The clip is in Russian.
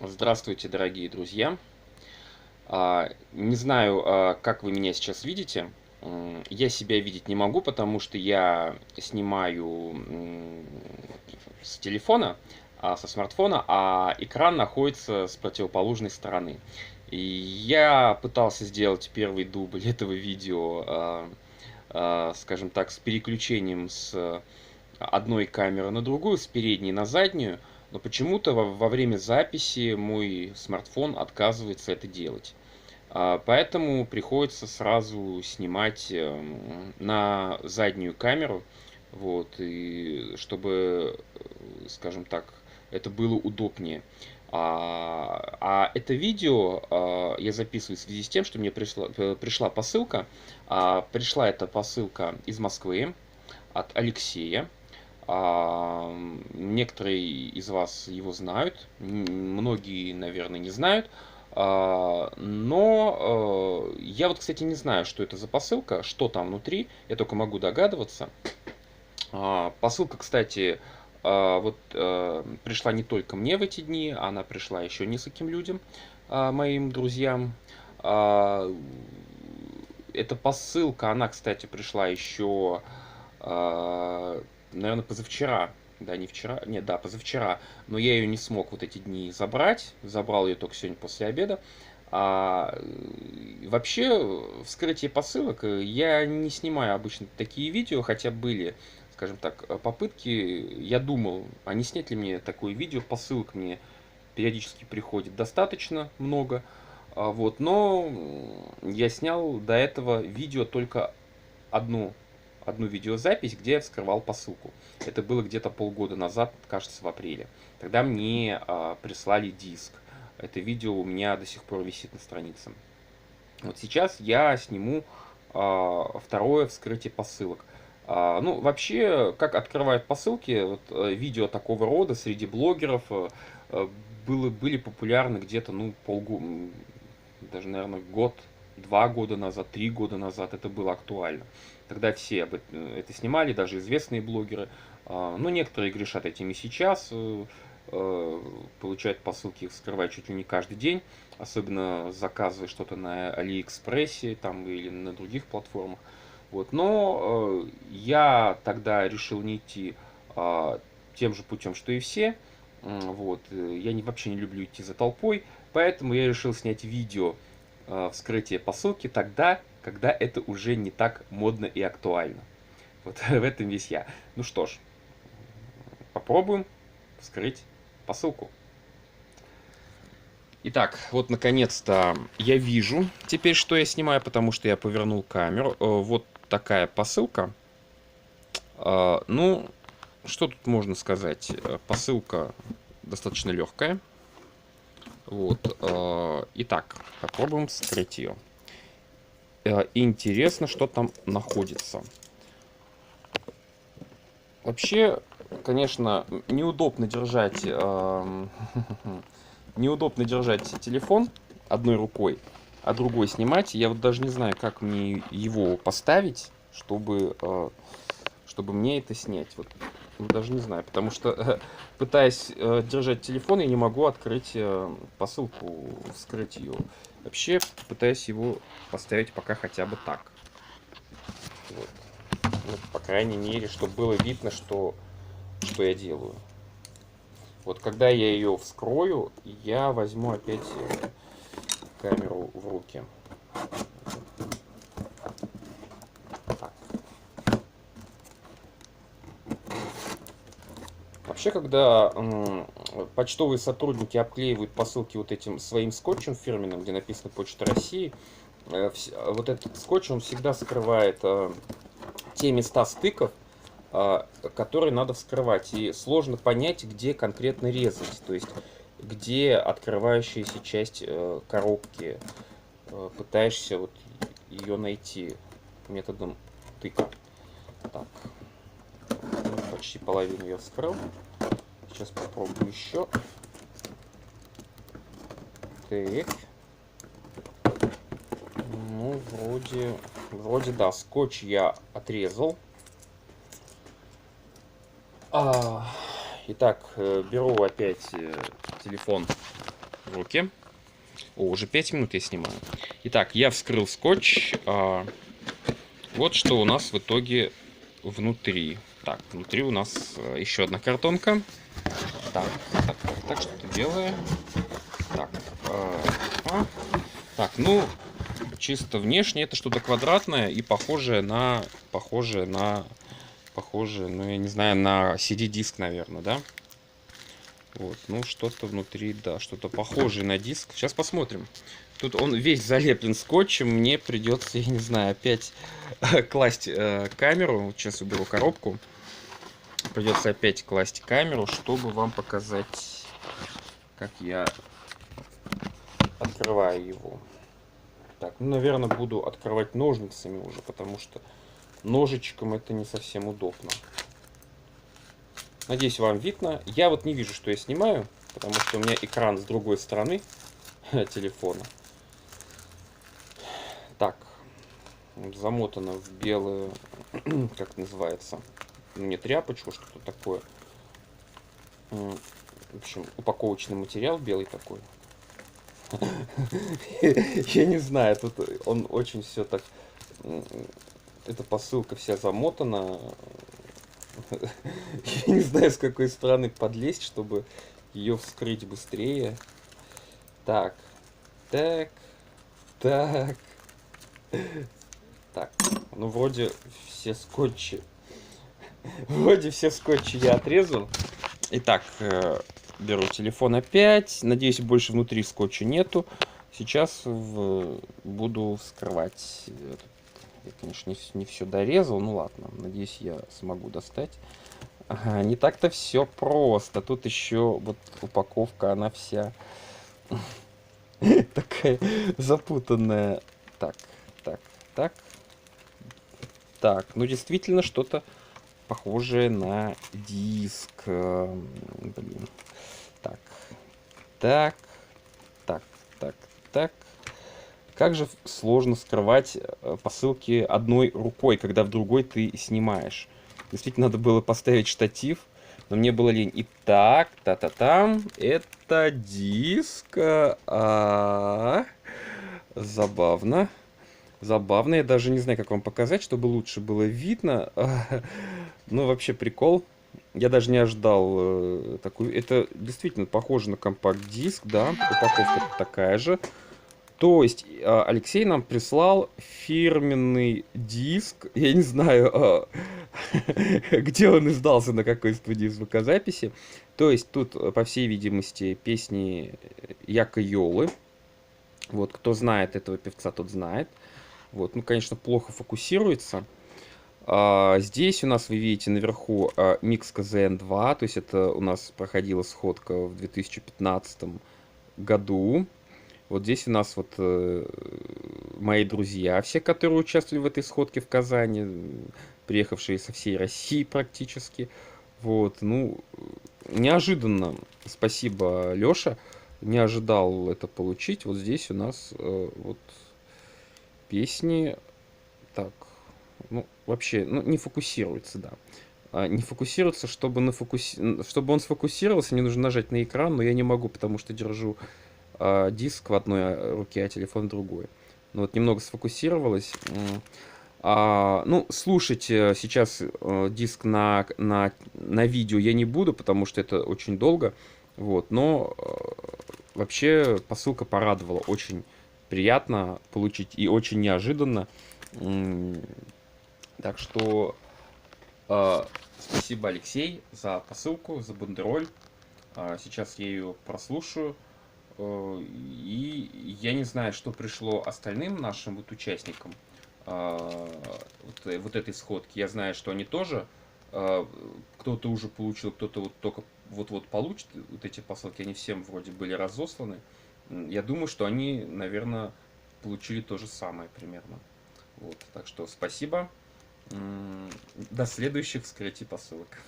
Здравствуйте, дорогие друзья. Не знаю, как вы меня сейчас видите. Я себя видеть не могу, потому что я снимаю с телефона, со смартфона, а экран находится с противоположной стороны. И я пытался сделать первый дубль этого видео, скажем так, с переключением с одной камеры на другую, с передней на заднюю, но почему-то во время записи мой смартфон отказывается это делать. Поэтому приходится сразу снимать на заднюю камеру, вот, и чтобы, скажем так, это было удобнее. А это видео я записываю в связи с тем, что мне пришла посылка. Пришла эта посылка из Москвы от Алексея. Некоторые из вас его знают, многие, наверное, не знают. Но я вот, кстати, не знаю, что это за посылка, что там внутри, я только могу догадываться. Посылка, кстати, пришла не только мне в эти дни, она пришла еще нескольким людям, моим друзьям. А, Эта посылка, она, кстати, пришла еще, наверное, позавчера. Да, не вчера, нет, да, позавчера. Но я ее не смог вот эти дни забрать. Забрал ее только сегодня после обеда. Вообще, вскрытие посылок я не снимаю обычно такие видео, хотя были, скажем так, попытки. Я думал, а не снять ли мне такое видео. Посылок мне периодически приходит достаточно много. Но я снял до этого видео только одну, одну видеозапись, где я вскрывал посылку. Это было где-то полгода назад, кажется, в апреле. Тогда мне прислали диск. Это видео у меня до сих пор висит на странице. Вот сейчас я сниму второе вскрытие посылок. Ну, вообще, как открывают посылки, вот, видео такого рода среди блогеров э, были популярны где-то, ну, даже, наверное, год, 2 года назад, 3 года назад это было актуально. Тогда все это снимали, даже известные блогеры. Ну, некоторые грешат этим и сейчас, получают посылки, их вскрывают чуть ли не каждый день, особенно заказывая что-то на Алиэкспрессе там, или на других платформах. Вот. Но я тогда решил не идти тем же путем, что и все. Вот. Я вообще не люблю идти за толпой, поэтому я решил снять видео вскрытия посылки тогда, когда это уже не так модно и актуально. Вот в этом весь я. Ну что ж, попробуем вскрыть посылку. Итак, вот наконец-то я вижу теперь, что я снимаю, потому что я повернул камеру. Вот такая посылка. Ну, что тут можно сказать? Посылка достаточно легкая. Вот. Итак, попробуем вскрыть ее. Интересно, что там находится. Вообще, конечно, неудобно держать, неудобно держать телефон одной рукой, а другой снимать. Я вот даже не знаю, как мне его поставить, чтобы мне это снять. Вот даже не знаю, потому что пытаясь держать телефон, я не могу открыть посылку, вскрыть ее. Вообще пытаюсь его поставить пока хотя бы так. Вот. Вот, по крайней мере, чтобы было видно, что я делаю. Вот когда я ее вскрою, я возьму опять камеру в руки. Так. Вообще, когда почтовые сотрудники обклеивают посылки вот этим своим скотчем фирменным, где написано «Почта России», вот этот скотч, он всегда скрывает те места стыков, которые надо вскрывать. И сложно понять, где конкретно резать. То есть, где открывающаяся часть коробки. Пытаешься вот ее найти методом тыка. Так. Ну, почти половину я вскрыл. Сейчас попробую еще. Так. Ну, вроде да, скотч я отрезал. Итак, беру опять телефон в руки. О, уже 5 минут я снимаю. Итак, я вскрыл скотч. Вот что у нас в итоге внутри. Так, внутри у нас еще одна картонка. Так, что-то белое. Так, так, ну, чисто внешне это что-то квадратное и похожее, ну, я не знаю, на CD-диск, наверное, да? Вот, ну, что-то внутри, да, что-то похожее на диск. Сейчас посмотрим. Тут он весь залеплен скотчем, мне придется, я не знаю, опять класть камеру. Сейчас уберу коробку. Придется опять класть камеру, чтобы вам показать, как я открываю его. Так, ну, наверное, буду открывать ножницами уже, потому что ножичком это не совсем удобно. Надеюсь, вам видно. Я вот не вижу, что я снимаю, потому что у меня экран с другой стороны телефона. Так, замотано в белую, как это называется, не тряпочку, что-то такое. В общем, упаковочный материал белый такой. Я не знаю, тут он очень все так... Эта посылка вся замотана. Я не знаю, с какой стороны подлезть, чтобы ее вскрыть быстрее. Так, так, так. Так, ну вроде все скотчи. Вроде все скотчи я отрезал. Итак, беру телефон опять. Надеюсь, больше внутри скотча нету. Сейчас буду вскрывать. Я, конечно, не все дорезал. Ну ладно, надеюсь, я смогу достать. Ага, не так-то все просто. Тут еще вот упаковка, она вся такая запутанная. Так, так, так. Так, ну действительно что-то похожее на диск. Блин. Так, так, так, так, так. Как же сложно скрывать посылки одной рукой, когда в другой ты снимаешь. Действительно, надо было поставить штатив, но мне было лень. Итак, та-та-там, это диск. Забавно. Забавно, я даже не знаю, как вам показать, чтобы лучше было видно. Ну, вообще прикол. Я даже не ожидал такую. Это действительно похоже на компакт-диск, да. Упаковка такая же. То есть Алексей нам прислал фирменный диск. Я не знаю, где он издался, на какой студии звукозаписи. То есть тут, по всей видимости, песни Яка Йолы. Вот, кто знает этого певца, тот знает. Вот, ну, конечно, плохо фокусируется. Здесь у нас, вы видите, наверху Mix KZN2, то есть это у нас проходила сходка в 2015 году. Вот здесь у нас вот мои друзья, все, которые участвовали в этой сходке в Казани, приехавшие со всей России практически. Вот, ну, неожиданно, спасибо, Лёша, не ожидал это получить. Вот здесь у нас вот песни, так, ну, вообще, ну, не фокусируется, да. Не фокусируется, чтобы чтобы он сфокусировался, мне нужно нажать на экран, но я не могу, потому что держу диск в одной руке, а телефон в другой. Ну вот немного сфокусировалось. Ну, слушать сейчас диск на видео я не буду, потому что это очень долго. Вот, но вообще посылка порадовала. Очень приятно получить и очень неожиданно. Так что спасибо, Алексей, за посылку, за бандероль. Сейчас я ее прослушаю. И я не знаю, что пришло остальным нашим вот участникам вот этой сходки. Я знаю, что они тоже, кто-то уже получил, кто-то вот только вот-вот получит вот эти посылки. Они всем вроде были разосланы. Я думаю, что они, наверное, получили то же самое примерно. Вот, так что спасибо. До следующих вскрытий посылок.